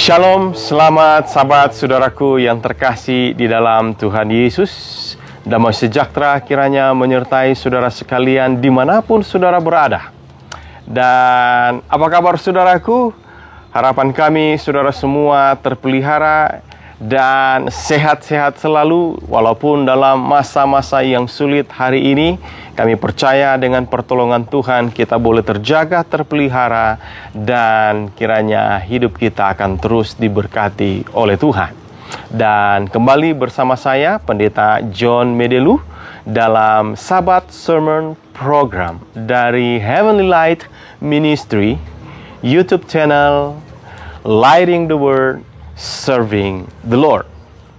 Shalom, selamat sahabat saudaraku yang terkasih di dalam Tuhan Yesus. Damai sejahtera kiranya menyertai saudara sekalian dimanapun saudara berada. Dan apa kabar saudaraku? Harapan kami saudara semua terpelihara dan sehat-sehat selalu walaupun dalam masa-masa yang sulit hari ini. Kami percaya dengan pertolongan Tuhan kita boleh terjaga, terpelihara, dan kiranya hidup kita akan terus diberkati oleh Tuhan. Dan kembali bersama saya, Pendeta John Medelu, dalam Sabat Sermon Program dari Heavenly Light Ministry, YouTube channel, Lighting the Word, Serving the Lord.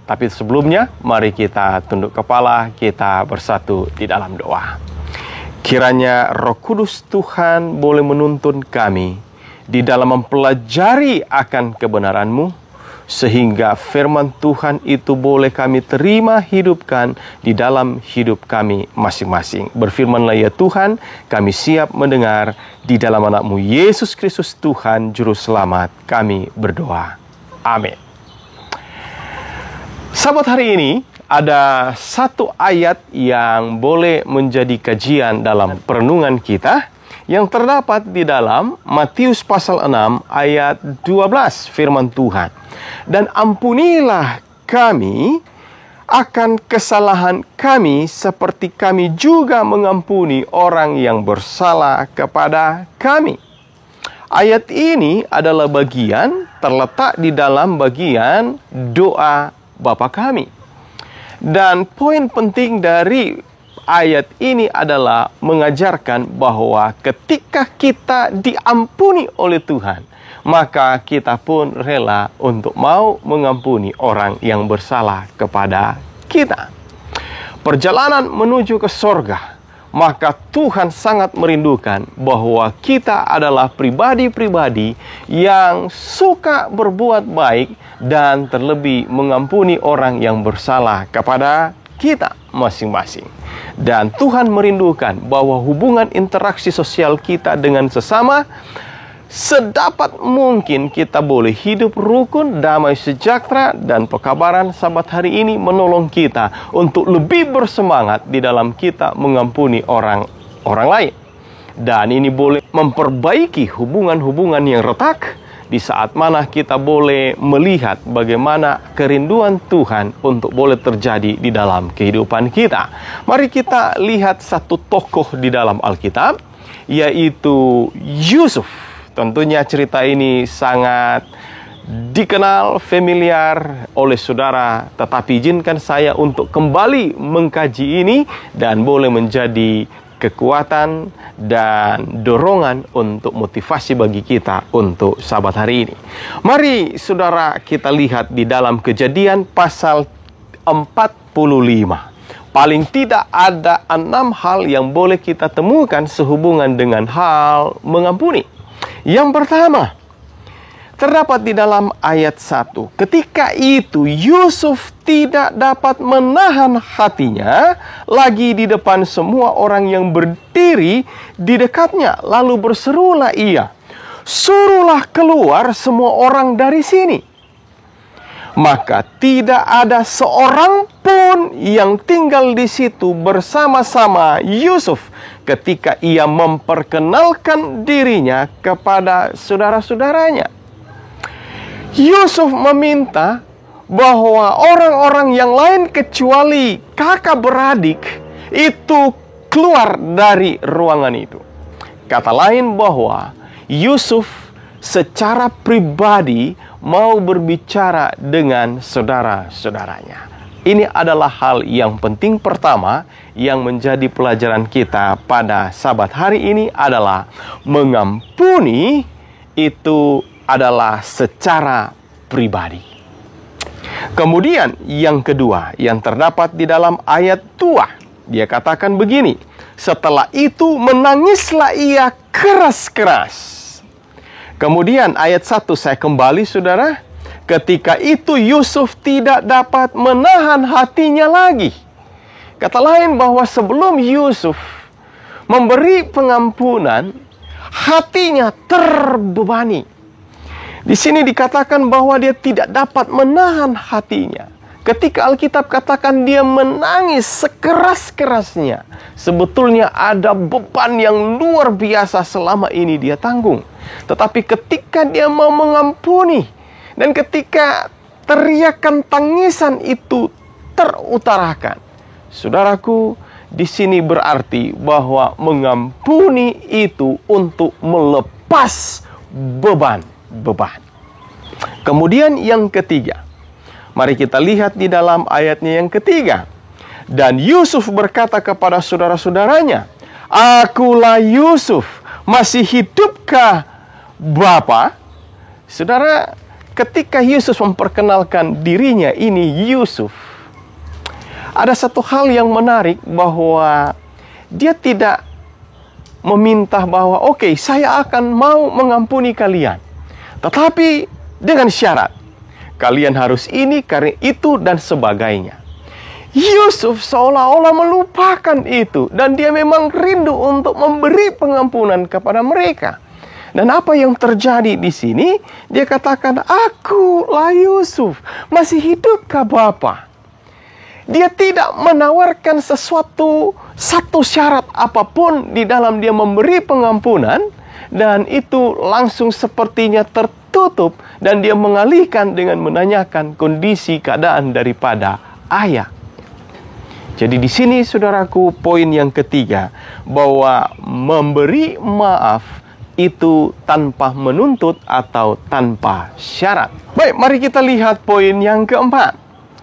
Tapi sebelumnya, mari kita tunduk kepala, kita bersatu di dalam doa. Kiranya Roh Kudus Tuhan boleh menuntun kami di dalam mempelajari akan kebenaran-Mu, sehingga firman Tuhan itu boleh kami terima, hidupkan di dalam hidup kami masing-masing. Berfirmanlah ya Tuhan, kami siap mendengar. Di dalam anak-Mu Yesus Kristus Tuhan Juru Selamat kami berdoa. Amin. Sahabat, hari ini ada satu ayat yang boleh menjadi kajian dalam perenungan kita yang terdapat di dalam Matius pasal 6 ayat 12 firman Tuhan. Dan ampunilah kami akan kesalahan kami seperti kami juga mengampuni orang yang bersalah kepada kami. Ayat ini adalah bagian terletak di dalam bagian doa Bapa kami. Dan poin penting dari ayat ini adalah mengajarkan bahwa ketika kita diampuni oleh Tuhan, maka kita pun rela untuk mau mengampuni orang yang bersalah kepada kita. Perjalanan menuju ke sorga, maka Tuhan sangat merindukan bahwa kita adalah pribadi-pribadi yang suka berbuat baik dan terlebih mengampuni orang yang bersalah kepada kita masing-masing. Dan Tuhan merindukan bahwa hubungan interaksi sosial kita dengan sesama sedapat mungkin kita boleh hidup rukun, damai sejahtera, dan pekabaran sahabat hari ini menolong kita untuk lebih bersemangat di dalam kita mengampuni orang lain. Dan ini boleh memperbaiki hubungan-hubungan yang retak di saat mana kita boleh melihat bagaimana kerinduan Tuhan untuk boleh terjadi di dalam kehidupan kita. Mari kita lihat satu tokoh di dalam Alkitab, yaitu Yusuf. Tentunya cerita ini sangat dikenal, familiar oleh saudara, tetapi izinkan saya untuk kembali mengkaji ini dan boleh menjadi kekuatan dan dorongan untuk motivasi bagi kita untuk sahabat hari ini. Mari saudara kita lihat di dalam Kejadian pasal 45. Paling tidak ada 6 hal yang boleh kita temukan sehubungan dengan hal mengampuni. Yang pertama, terdapat di dalam ayat 1. Ketika itu Yusuf tidak dapat menahan hatinya lagi di depan semua orang yang berdiri di dekatnya. Lalu berserulah ia, "Suruhlah keluar semua orang dari sini." Maka tidak ada seorang pun yang tinggal di situ bersama-sama Yusuf ketika ia memperkenalkan dirinya kepada saudara-saudaranya. Yusuf meminta bahwa orang-orang yang lain kecuali kakak beradik itu keluar dari ruangan itu. Kata lain bahwa Yusuf secara pribadi mau berbicara dengan saudara-saudaranya. Ini adalah hal yang penting pertama yang menjadi pelajaran kita pada sabat hari ini adalah mengampuni itu adalah secara pribadi. Kemudian yang kedua yang terdapat di dalam ayat 2, dia katakan begini, "Setelah itu menangislah ia keras-keras." Kemudian ayat 1 saya kembali saudara. Ketika itu Yusuf tidak dapat menahan hatinya lagi. Kata lain bahwa sebelum Yusuf memberi pengampunan, hatinya terbebani. Di sini dikatakan bahwa dia tidak dapat menahan hatinya. Ketika Alkitab katakan dia menangis sekeras-kerasnya, sebetulnya ada beban yang luar biasa selama ini dia tanggung. Tetapi ketika dia mau mengampuni, dan ketika teriakan tangisan itu terutarakan, saudaraku, di sini berarti bahwa mengampuni itu untuk melepas beban. Kemudian yang ketiga, mari kita lihat di dalam ayatnya yang ketiga. Dan Yusuf berkata kepada saudara-saudaranya, "Akulah Yusuf, masih hidupkah Bapa?" Saudara, ketika Yusuf memperkenalkan dirinya, ini Yusuf, ada satu hal yang menarik bahwa dia tidak meminta bahwa oke, saya akan mau mengampuni kalian. Tetapi dengan syarat, kalian harus ini, karena itu, dan sebagainya. Yusuf seolah-olah melupakan itu, dan dia memang rindu untuk memberi pengampunan kepada mereka. Dan apa yang terjadi di sini? Dia katakan, "Akulah Yusuf, masih hidupkah Bapa?" Dia tidak menawarkan satu syarat apapun di dalam dia memberi pengampunan, dan itu langsung sepertinya tertutup, dan dia mengalihkan dengan menanyakan kondisi keadaan daripada ayah. Jadi di sini, saudaraku, poin yang ketiga, bahwa memberi maaf itu tanpa menuntut atau tanpa syarat. Baik, mari kita lihat poin yang keempat.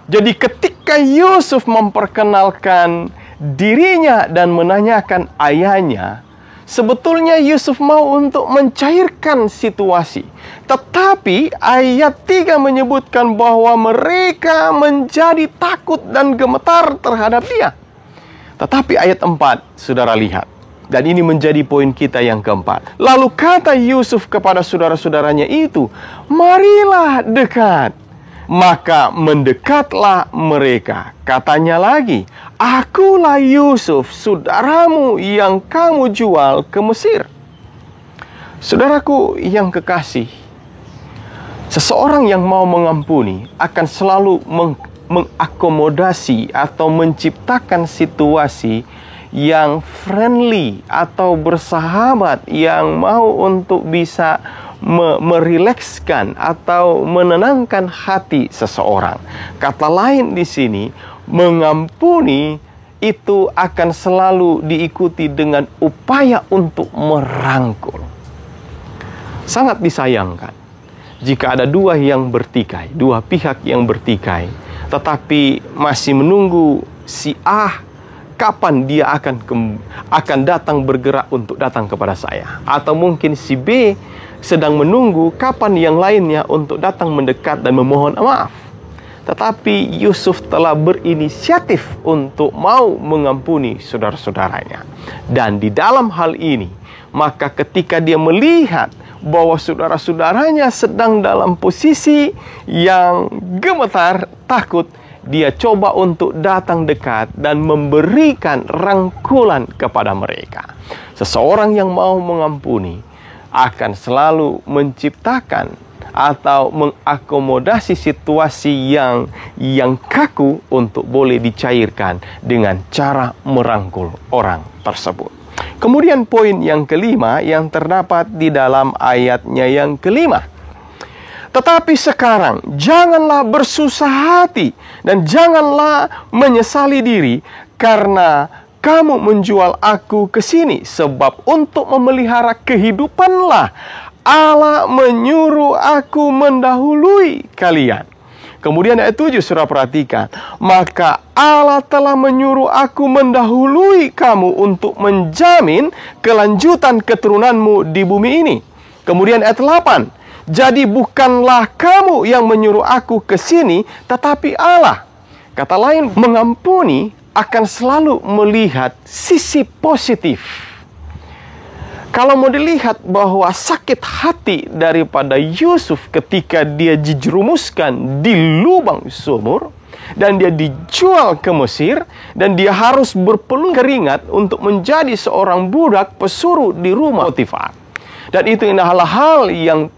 Jadi ketika Yusuf memperkenalkan dirinya dan menanyakan ayahnya, sebetulnya Yusuf mau untuk mencairkan situasi. Tetapi ayat 3 menyebutkan bahwa mereka menjadi takut dan gemetar terhadap dia. Tetapi ayat 4, saudara lihat. Dan ini menjadi poin kita yang keempat. Lalu kata Yusuf kepada saudara-saudaranya itu, "Marilah dekat." Maka mendekatlah mereka. Katanya lagi, "Akulah Yusuf, saudaramu yang kamu jual ke Mesir." Saudaraku yang kekasih, seseorang yang mau mengampuni akan selalu mengakomodasi atau menciptakan situasi yang friendly atau bersahabat, yang mau untuk bisa merilekskan atau menenangkan hati seseorang. Kata lain di sini, mengampuni itu akan selalu diikuti dengan upaya untuk merangkul. Sangat disayangkan jika ada dua pihak yang bertikai, tetapi masih menunggu si A kapan dia akan datang bergerak untuk datang kepada saya, atau mungkin si B sedang menunggu kapan yang lainnya untuk datang mendekat dan memohon maaf. Tetapi Yusuf telah berinisiatif untuk mau mengampuni saudara-saudaranya. Dan di dalam hal ini, maka ketika dia melihat bahwa saudara-saudaranya sedang dalam posisi yang gemetar, takut, dia coba untuk datang dekat dan memberikan rangkulan kepada mereka. Seseorang yang mau mengampuni akan selalu menciptakan atau mengakomodasi situasi yang kaku untuk boleh dicairkan dengan cara merangkul orang tersebut. Kemudian poin yang kelima yang terdapat di dalam ayatnya yang kelima. Tetapi sekarang janganlah bersusah hati dan janganlah menyesali diri karena kamu menjual aku ke sini, sebab untuk memelihara kehidupanlah Allah menyuruh aku mendahului kalian. Kemudian ayat 7, saudara perhatikan. Maka Allah telah menyuruh aku mendahului kamu untuk menjamin kelanjutan keturunanmu di bumi ini. Kemudian ayat 8. Jadi bukanlah kamu yang menyuruh aku ke sini, tetapi Allah. Kata lain, mengampuni akan selalu melihat sisi positif. Kalau mau dilihat bahwa sakit hati daripada Yusuf ketika dia dijerumuskan di lubang sumur, dan dia dijual ke Mesir, dan dia harus berpeluh keringat untuk menjadi seorang budak pesuruh di rumah Potifar. Dan itu adalah hal yang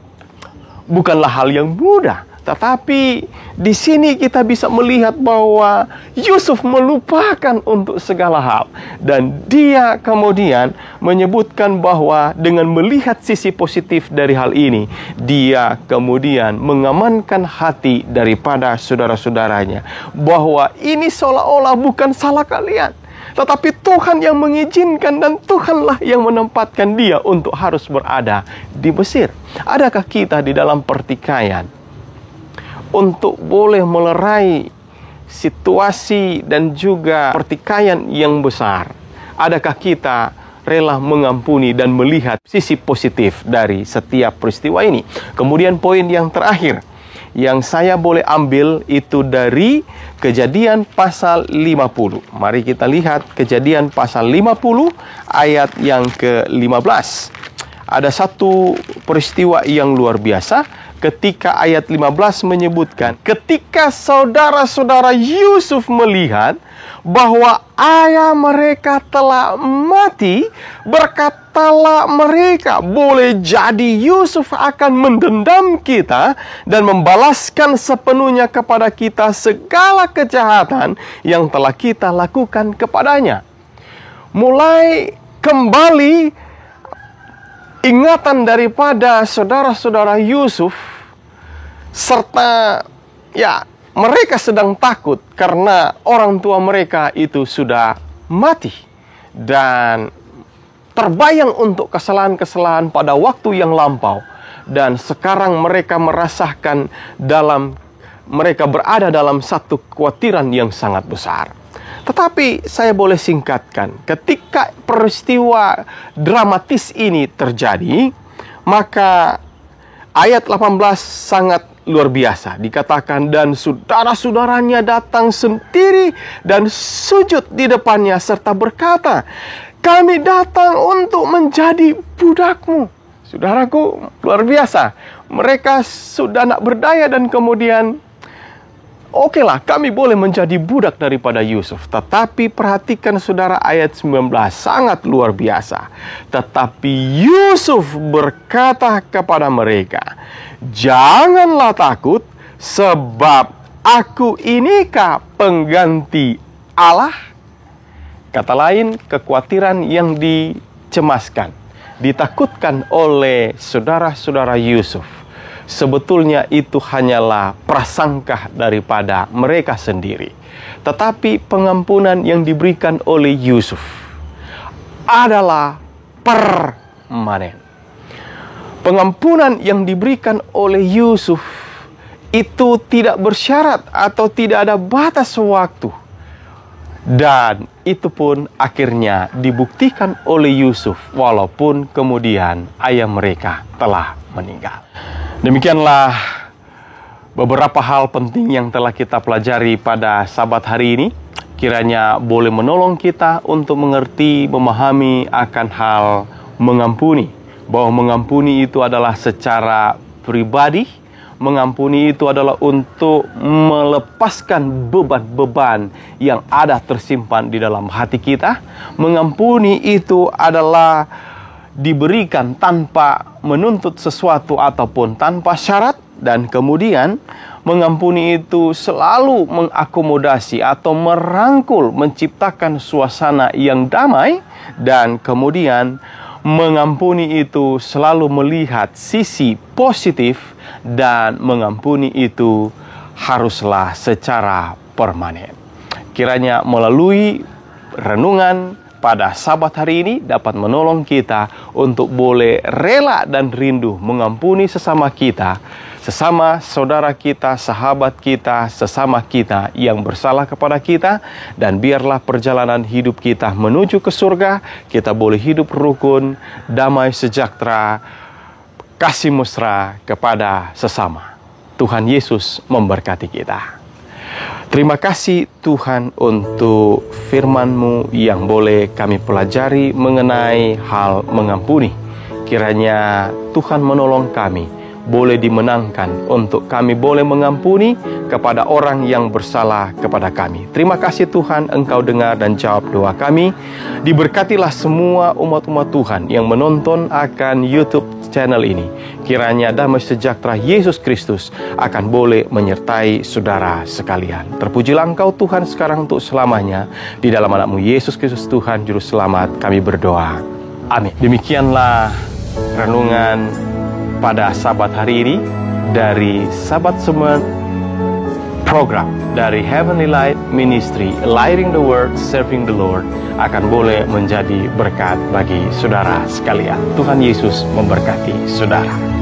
bukanlah hal yang mudah. Tetapi di sini kita bisa melihat bahwa Yusuf melupakan untuk segala hal. Dan dia kemudian menyebutkan bahwa dengan melihat sisi positif dari hal ini, dia kemudian mengamankan hati daripada saudara-saudaranya. Bahwa ini seolah-olah bukan salah kalian, tetapi Tuhan yang mengizinkan dan Tuhanlah yang menempatkan dia untuk harus berada di Mesir. Adakah kita di dalam pertikaian untuk boleh melerai situasi dan juga pertikaian yang besar? Adakah kita rela mengampuni dan melihat sisi positif dari setiap peristiwa ini? Kemudian poin yang terakhir yang saya boleh ambil itu dari Kejadian pasal 50. Mari kita lihat Kejadian pasal 50 ayat yang ke-15. Ada satu peristiwa yang luar biasa ketika ayat 15 menyebutkan, ketika saudara-saudara Yusuf melihat bahwa ayah mereka telah mati, berkatalah mereka, boleh jadi Yusuf akan mendendam kita dan membalaskan sepenuhnya kepada kita segala kejahatan yang telah kita lakukan kepadanya. Mulai kembali ingatan daripada saudara-saudara Yusuf, serta mereka sedang takut karena orang tua mereka itu sudah mati. Dan terbayang untuk kesalahan-kesalahan pada waktu yang lampau. Dan sekarang mereka merasakan mereka berada dalam satu kekhawatiran yang sangat besar. Tetapi saya boleh singkatkan, ketika peristiwa dramatis ini terjadi, maka ayat 18 sangat luar biasa. Dikatakan, dan saudara-saudaranya datang sendiri dan sujud di depannya serta berkata, kami datang untuk menjadi budakmu. Saudaraku, luar biasa. Mereka sudah nak berdaya dan kemudian, okelah, kami boleh menjadi budak daripada Yusuf. Tetapi perhatikan saudara ayat 19, sangat luar biasa. Tetapi Yusuf berkata kepada mereka, janganlah takut, sebab aku inikah pengganti Allah? Kata lain, kekhawatiran yang dicemaskan, ditakutkan oleh saudara-saudara Yusuf, sebetulnya itu hanyalah prasangka daripada mereka sendiri. Tetapi pengampunan yang diberikan oleh Yusuf adalah permanen. Pengampunan yang diberikan oleh Yusuf itu tidak bersyarat atau tidak ada batas waktu. Dan itu pun akhirnya dibuktikan oleh Yusuf walaupun kemudian ayah mereka telah meninggal. Demikianlah beberapa hal penting yang telah kita pelajari pada Sabat hari ini. Kiranya boleh menolong kita untuk mengerti, memahami akan hal mengampuni. Bahwa mengampuni itu adalah secara pribadi. Mengampuni itu adalah untuk melepaskan beban-beban yang ada tersimpan di dalam hati kita. Mengampuni itu adalah diberikan tanpa menuntut sesuatu ataupun tanpa syarat. Dan kemudian mengampuni itu selalu mengakomodasi atau merangkul, menciptakan suasana yang damai. Dan kemudian mengampuni itu selalu melihat sisi positif, dan mengampuni itu haruslah secara permanen. Kiranya melalui renungan pada Sabat hari ini dapat menolong kita untuk boleh rela dan rindu mengampuni sesama kita, sesama saudara kita, sahabat kita, sesama kita yang bersalah kepada kita. Dan biarlah perjalanan hidup kita menuju ke surga, kita boleh hidup rukun, damai sejahtera, kasih mesra kepada sesama. Tuhan Yesus memberkati kita. Terima kasih Tuhan untuk firman-Mu yang boleh kami pelajari mengenai hal mengampuni. Kiranya Tuhan menolong kami boleh dimenangkan, untuk kami boleh mengampuni kepada orang yang bersalah kepada kami. Terima kasih Tuhan, Engkau dengar dan jawab doa kami. Diberkatilah semua umat-umat Tuhan yang menonton akan YouTube channel ini. Kiranya damai sejahtera Yesus Kristus akan boleh menyertai saudara sekalian. Terpujilah Engkau Tuhan sekarang untuk selamanya. Di dalam anakmu Yesus Kristus Tuhan Juru Selamat kami berdoa. Amin. Demikianlah renungan pada Sabat hari ini dari Sabat Semen program dari Heavenly Light Ministry, Lighting the World, Serving the Lord, akan boleh menjadi berkat bagi saudara sekalian. Tuhan Yesus memberkati saudara.